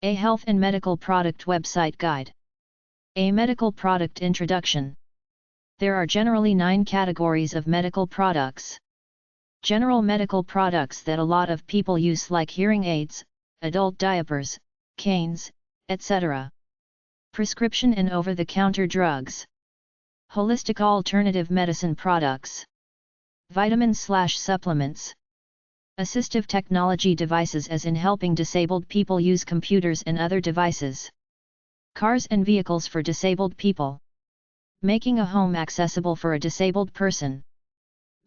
A health and medical product website guide. A medical product introduction. There are generally 9 categories of medical products. General medical products that a lot of people use, like hearing aids, adult diapers, canes, etc. Prescription and over-the-counter drugs. Holistic alternative medicine products. Vitamins/supplements. Assistive technology devices, as in helping disabled people use computers and other devices. Cars and vehicles for disabled people. Making a home accessible for a disabled person.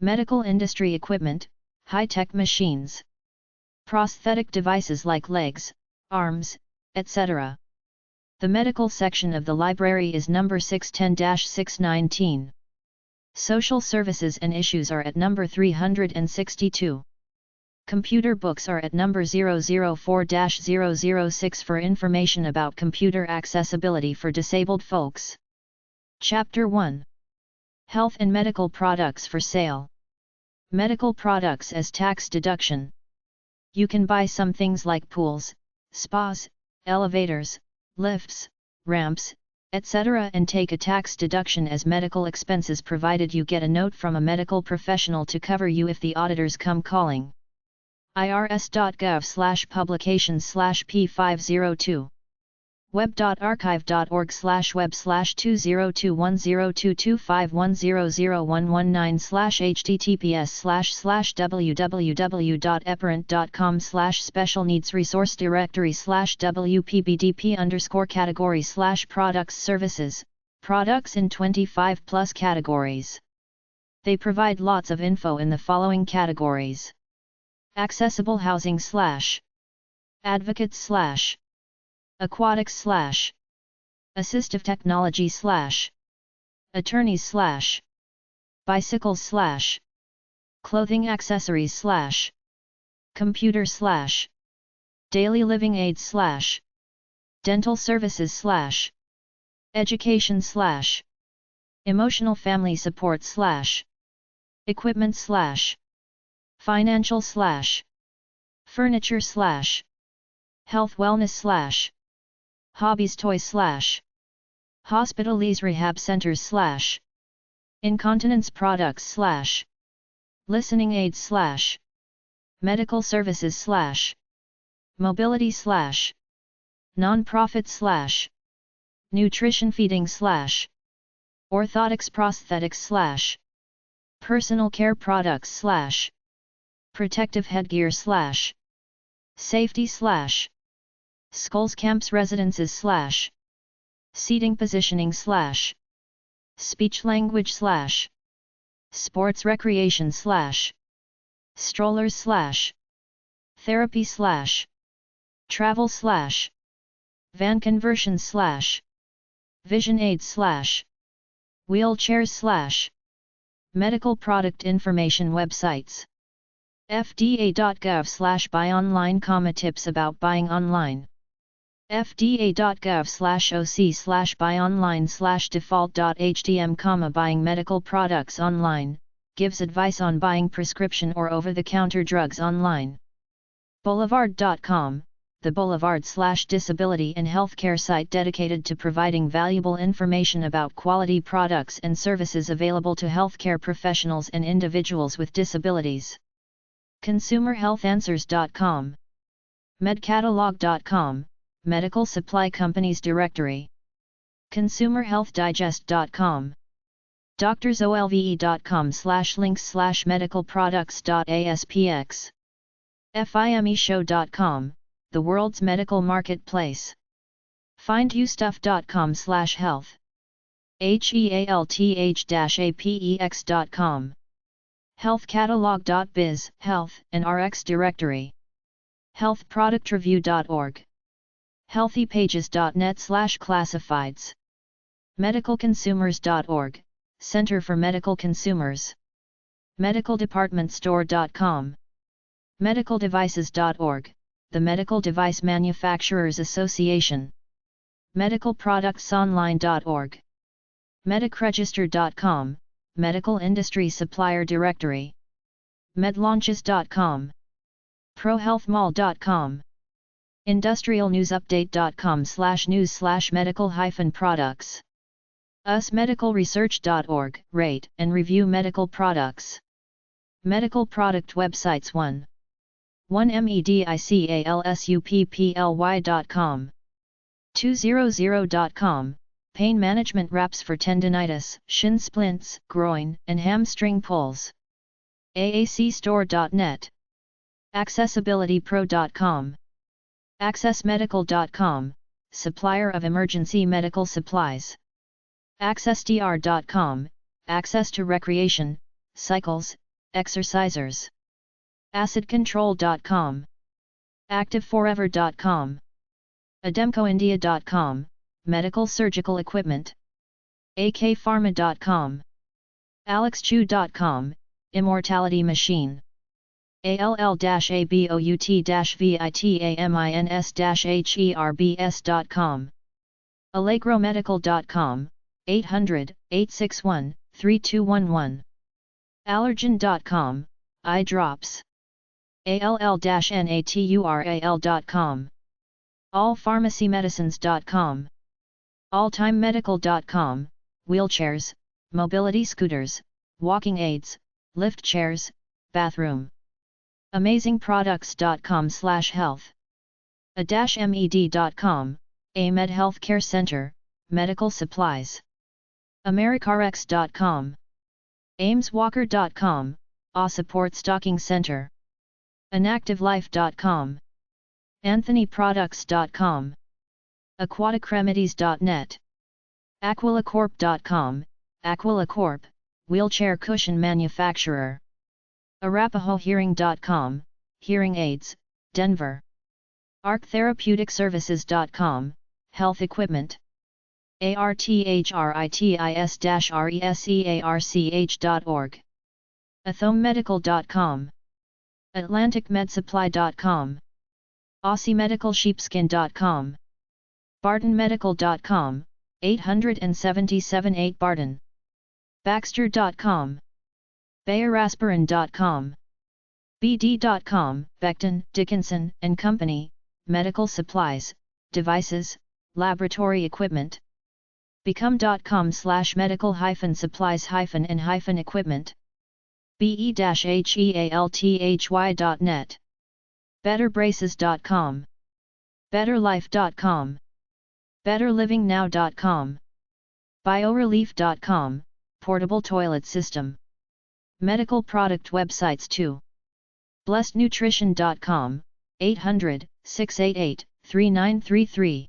Medical industry equipment, high-tech machines. Prosthetic devices like legs, arms, etc. The medical section of the library is number 610-619. Social services and issues are at number 362. Computer books are at number 004-006 for information about computer accessibility for disabled folks. Chapter 1. Health and medical products for sale. Medical products as tax deduction. You can buy some things like pools, spas, elevators, lifts, ramps, etc. and take a tax deduction as medical expenses, provided you get a note from a medical professional to cover you if the auditors come calling. irs.gov/publications/P502. web.archive.org/web/20210225100119/https://www.epparent.com/special needs resource directory/wpbdp_category/products services, products in 25 plus categories. They provide lots of info in the following categories. Accessible housing / advocates / aquatics / assistive technology / attorneys / bicycles / clothing accessories / computer / daily living aids / dental services / education / emotional family support / equipment / financial / furniture / health wellness / hobbies toys / hospitals rehab centers / incontinence products / listening aids / medical services / mobility / non-profit / nutrition feeding / orthotics prosthetics / personal care products / protective headgear / safety / skulls camps residences / seating positioning / speech language / sports recreation / strollers / therapy / travel / van conversion / vision aids / wheelchairs / medical product information websites. fda.gov/buy online, tips about buying online. fda.gov/oc/buy online /default.htm, buying medical products online, gives advice on buying prescription or over-the-counter drugs online. Boulevard.com, the Boulevard/disability and healthcare site dedicated to providing valuable information about quality products and services available to healthcare professionals and individuals with disabilities. ConsumerHealthAnswers.com. MedCatalog.com, Medical Supply Companies Directory. ConsumerHealthDigest.com. DoctorsOLVE.com/links/medicalproducts.aspx. FIMEShow.com, the world's medical marketplace. FindYouStuff.com/health. HEALTH-APEX.com. HealthCatalog.biz, Health and RX Directory. HealthProductReview.org. HealthyPages.net/classifieds. MedicalConsumers.org, Center for Medical Consumers. MedicalDepartmentStore.com. MedicalDevices.org, the Medical Device Manufacturers Association. MedicalProductsOnline.org. MedicRegister.com, Medical Industry Supplier industrialnewsupdate.com/news/medical-products. usmedicalresearch.org, rate and review medical products. Medical product websites 1. medicalsupply.com. 200.com, pain management wraps for tendinitis, shin splints, groin, and hamstring pulls. aacstore.net. accessibilitypro.com. accessmedical.com, supplier of emergency medical supplies. accessdr.com, access to recreation, cycles, exercisers. acidcontrol.com. activeforever.com. ademcoindia.com, medical surgical equipment. akpharma.com. alexchew.com, immortality machine. all-about-vitamins-herbs.com. allegromedical.com, 800-861-3211. allergen.com, eye drops. all-natural.com. allpharmacymedicines.com. alltimemedical.com, wheelchairs, mobility scooters, walking aids, lift chairs, bathroom. amazingproducts.com/health. a-med.com, AMED Healthcare Center, medical supplies. americarx.com. ameswalker.com, A Support Stocking Center. inactivelife.com. anthonyproducts.com. aquaticremedies.net. aquilacorp.com, Aquilacorp, wheelchair cushion manufacturer. arapahohearing.com, hearing aids, Denver. arctherapeuticservices.com, health equipment. arthritis-research.org. athomemedical.com. atlanticmedsupply.com. aussiemedicalsheepskin.com. bartonmedical.com, 877-8 Barton. baxter.com. bayeraspirin.com. bd.com, Becton, Dickinson and Company, medical supplies, devices, laboratory equipment. become.com/medical-supplies-and-equipment. be-healthy.net. betterbraces.com. betterlife.com. betterlivingnow.com. biorelief.com, portable toilet system. Medical product websites 2. blessednutrition.com, 800-688-3933.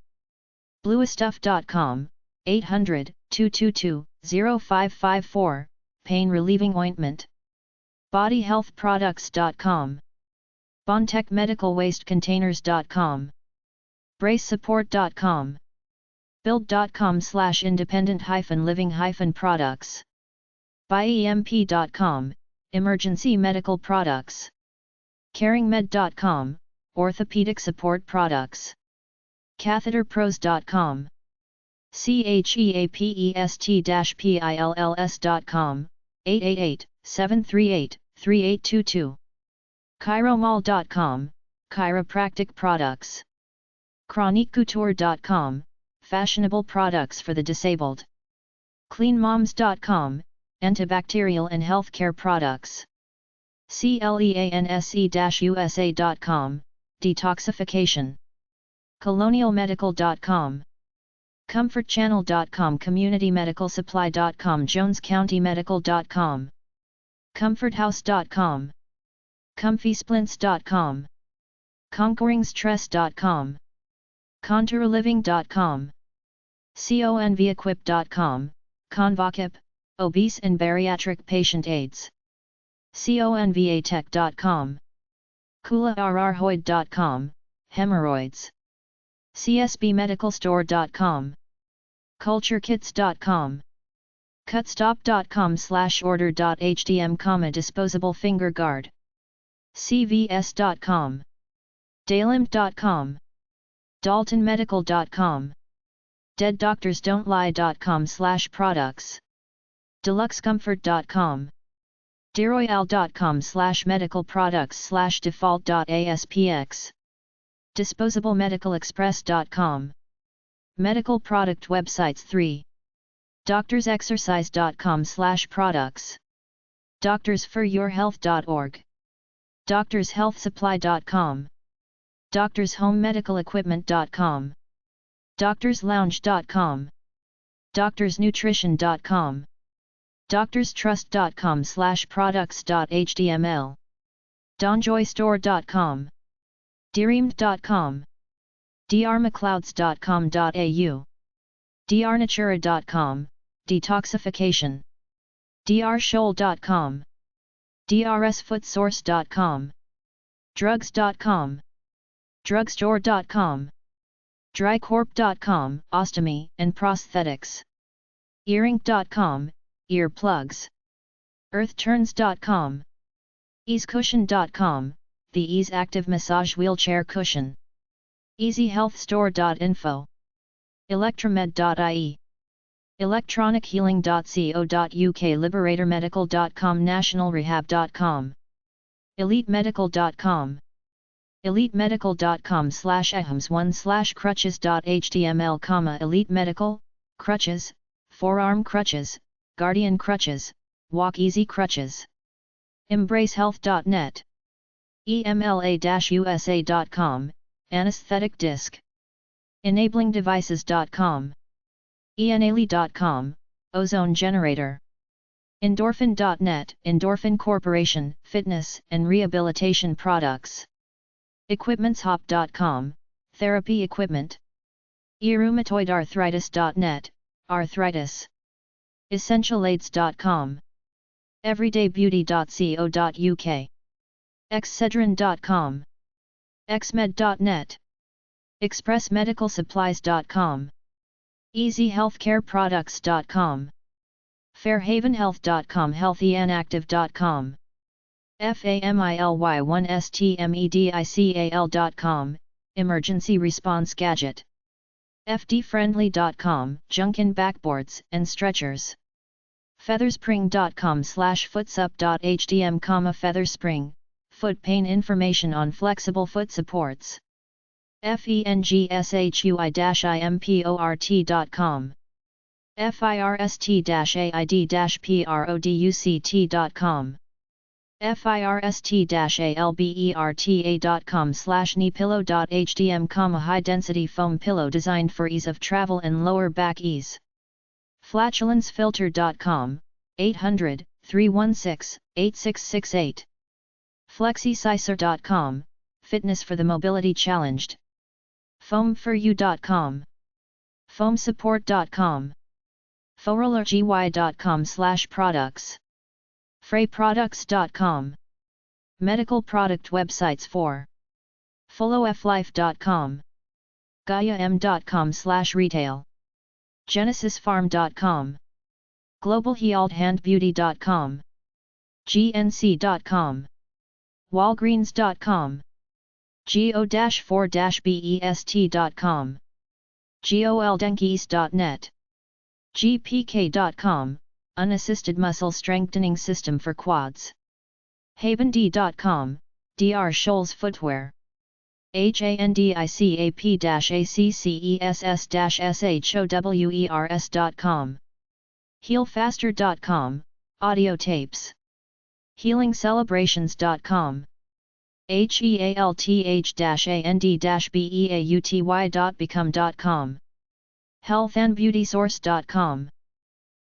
bluestuff.com, 800-222-0554, pain relieving ointment. bodyhealthproducts.com. Bontech medical waste containers.com. bracesupport.com. build.com/independent-living-products. byemp.com, emergency medical products. caringmed.com, orthopedic support products. cathetherpros.com. cheapest-pills.com, 888-738-3822. chiromall.com, chiropractic products. chroniquecouture.com, fashionable products for the disabled. cleanmoms.com, antibacterial and healthcare products. cleanse-usa.com, detoxification. colonialmedical.com. comfortchannel.com, communitymedicalsupply.com, jonescountymedical.com. comforthouse.com. comfysplints.com. conqueringstress.com. contourliving.com. convequip.com, Convocip, obese and bariatric patient aids. convatech.com. coolararhoid.com, hemorrhoids. csbmedicalstore.com. culturekits.com. cutstop.com/order.hdm, disposable finger guard. cvs.com. dalimp.com. daltonmedical.com. deaddoctorsdon'tlie.com/products. deluxecomfort.com. deroyal.com/medical products/default.aspx. DisposableMedicalExpress.com. Medical product websites 3. DoctorsExercise.com/products. DoctorsForYourHealth.org. DoctorsHealthSupply.com. DoctorsHomeMedicalEquipment.com. DoctorsLounge.com. DoctorsNutrition.com. DoctorsTrust.com/products.html. DonJoyStore.com. Dereamed.com. drmaclouds.com.au. drnatura.com, detoxification. drshoal.com. drsfootsource.com. drugs.com. drugstore.com. drycorp.com, ostomy and prosthetics. earink.com, earplugs. earthturns.com. easecushion.com, the Ease Active Massage Wheelchair Cushion. easyhealthstore.info. electromed.ie. electronichealing.co.uk. liberatormedical.com. nationalrehab.com. elitemedical.com. elitemedical.com/ahams1/crutches.html, elite medical, crutches, forearm crutches, guardian crutches, walk easy crutches. embracehealth.net. emla-usa.com, anesthetic disc. enablingdevices.com. enali.com, ozone generator. endorphin.net, Endorphin Corporation, fitness and rehabilitation products. equipmentshop.com, therapy equipment. eRheumatoidArthritis.net, arthritis. essentialaids.com. everydaybeauty.co.uk. excedrin.com. xmed.net. expressmedicalsupplies.com. easyhealthcareproducts.com. fairhavenhealth.com. healthyandactive.com. family1stmedical.com, emergency response gadget. fdfriendly.com, Junkin backboards and stretchers. featherspring.com/footsup.htm, featherspring, foot pain information on flexible foot supports. fengshui-import.com. first-aid-product.com. first-alberta.com/knee-pillow.htm, high-density foam pillow designed for ease of travel and lower back ease. flatulencefilter.com, 800-316-8668. flexisicer.com, fitness for the mobility challenged. foamforyou.com. foamsupport.com. forollergy.com/products. frayproducts.com. Medical product websites 4. followflife.com. gaiam.com/retail. genesisfarm.com. globalhealthhandbeauty.com. gnc.com. walgreens.com. go-4-best.com. goldenkeys.net. gpk.com, unassisted muscle strengthening system for quads. havend.com, Dr. Scholl's footwear. handicap-access-showers.com. healfaster.com, audio tapes. healingcelebrations.com. health-and-beautyBecome.com. healthandbeautysource.com.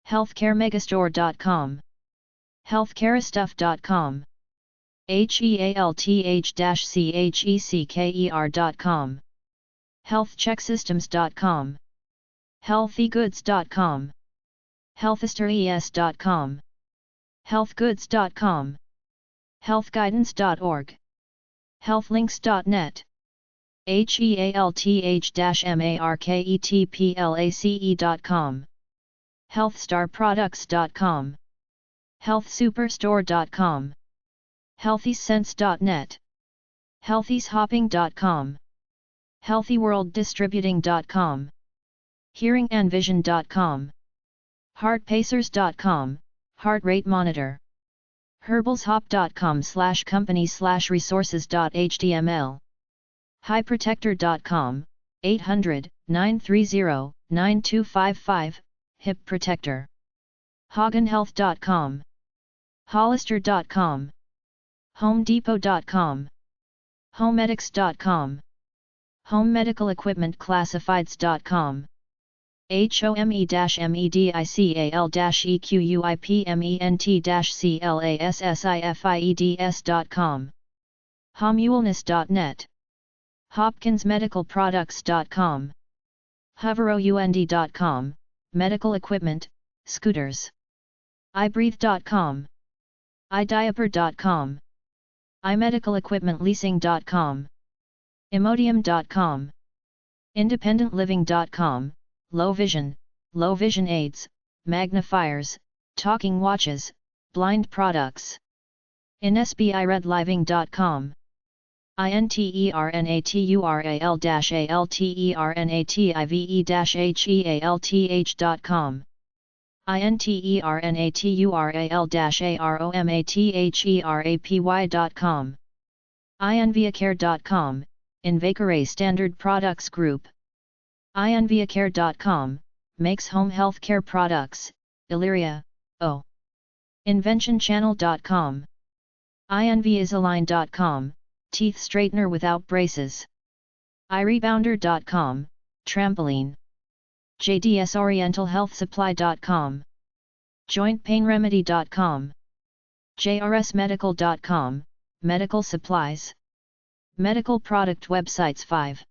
healthcaremegastore.com. healthcarestuff.com. health-checkecer.com. healthchecksystems.com. healthygoods.com. healthisteres.com. healthgoods.com. healthguidance.org. healthlinks.net. health-marketplace.com. healthstarproducts.com. healthsuperstore.com. healthysense.net. healthyshopping.com. healthyworlddistributing.com. hearingandvision.com. heartpacers.com, heart rate monitor. herbalshop.com/company/resources.html. HiProtector.com, 800-930-9255, Hip Protector. HagenHealth.com. Hollister.com. HomeDepot.com. HomeMedics.com. HomeMedicalEquipmentClassifieds.com. HomeMedical-Equipment-Classifieds.com. HomeWellness.net. HopkinsMedicalProducts.com. HoveroUND.com, medical equipment, scooters. iBreathe.com. iDiaper.com. iMedicalEquipmentLeasing.com. Imodium.com. IndependentLiving.com, low vision aids, magnifiers, talking watches, blind products. InSBIRedLiving.com. Internatural-Alternative-Healthh-.com. Internatural-Aromatherapy.com. InviaCare.com, Invacare Standard Products Group. InviaCare.com, makes home health care products, Illyria, O. InventionChannel.com. InviaSaline.com, teeth straightener without braces. iRebounder.com, trampoline. JDSOrientalHealthSupply.com. JointPainRemedy.com. JRSMedical.com, medical supplies. Medical product websites 5.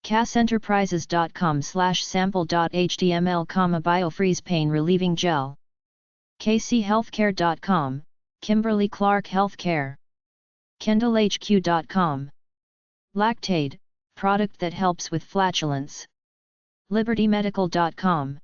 CassEnterprises.com/sample.html, biofreeze pain relieving gel. KCHealthcare.com, Kimberly Clark Healthcare. KendallHQ.com. Lactaid, product that helps with flatulence. LibertyMedical.com.